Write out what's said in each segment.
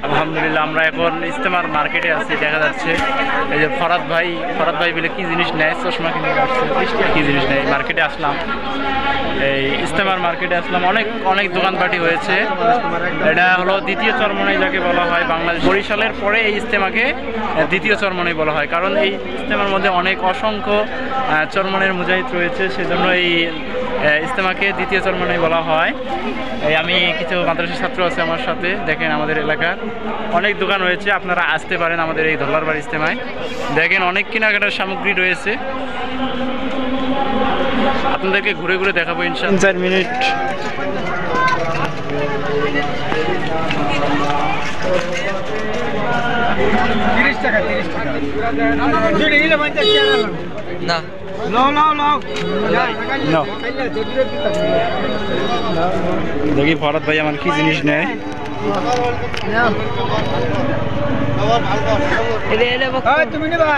আলহামদুলিল্লাহ আমরা এখন ইস্তেমার মার্কেটে আছি। দেখা যাচ্ছে এই যে ফরাদ ভাই বলে কি জিনিস নেয়, চশমা কিনে আসছে, কি জিনিস নেয়। মার্কেটে আসলাম, এই ইস্তেমার মার্কেটে আসলাম। অনেক দোকানপাটি হয়েছে। এটা হলো দ্বিতীয় চরমনাই যাকে বলা হয় বাংলাদেশ। বরিশালের পরে এই ইস্তেমাকে দ্বিতীয় চরমনাই বলা হয়, কারণ এই ইস্তেমার মধ্যে অসংখ্য চরমনের মুজাহিদ রয়েছে, সেজন্য এই ইস্তেমাকে দ্বিতীয় চরমনাই বলা হয়। আমি কিছু মাদ্রাসা ছাত্র আছে আমার সাথে। দেখেন আমাদের এলাকার অনেক দোকান রয়েছে, আপনারা আসতে পারেন আমাদের এই ধল্লারবাড়ি ইস্তেমায়। দেখেন অনেক কেনাকাটার সামগ্রী রয়েছে, আপনাদেরকে ঘুরে ঘুরে দেখাবো ইনশাআল্লাহ। 4 মিনিট। না দেখি ফরাদ ভাই আমার কি জিনিস নেয়। তুমি নেবা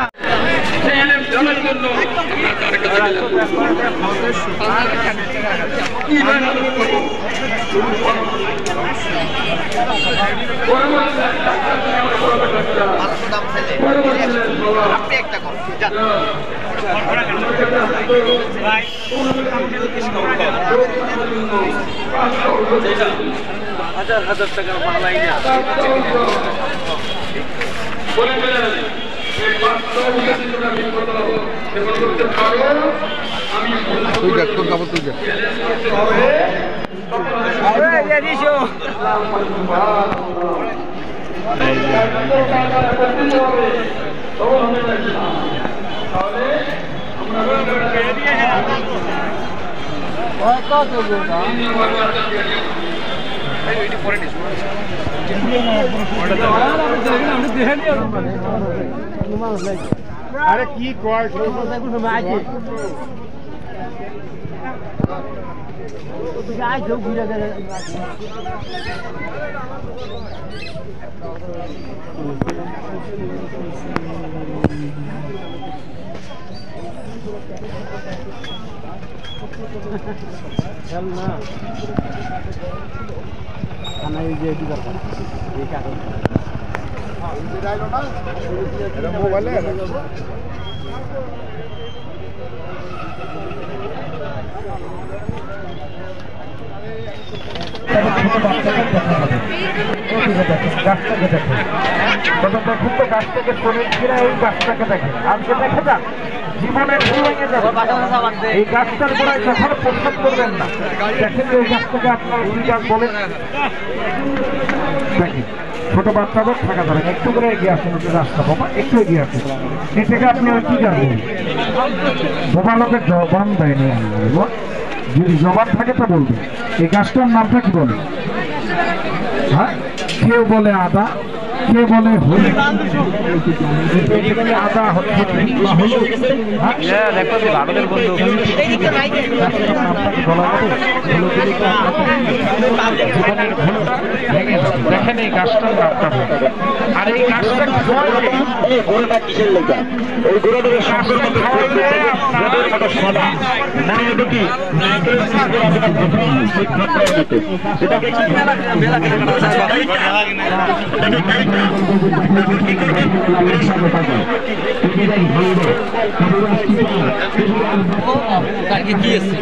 আপনি একটা কর হাজার টাকা বাংলায় আরে কি কয় মোবাইলে গাছটাকে দেখে দেখুন তো গাছটাকে শরীর ঘিরা এই গাছটাকে দেখে আজকে দেখে যান জীবনের ভেঙে যাবে এই গাছটার গোড়ায় কখনো পরিশোধ করবেন না। দেখেন যে এই গাছটাকে আপনার কি গাছ বলেন দেখেন ছোট বাচ্চাদের থাকা যাবে একটু করে এগিয়ে আসেন, রাস্তা বাবা একটু এগিয়ে আসেন। এটাকে আপনি আর কি জানবেন বোবা লোকের জবান দেয়নি, যদি জবান থাকে তো বলবে। এই গাছটার নামটা কি বলে? হ্যাঁ, কেউ বলে আদা, কে বলে আদা হচ্ছে ভারতের বন্ধু। দেখেন এই গাছটার নামটা, আর এই গাছটা কিসের লেখা? এই গোড়াটাকে কালকে কি আছে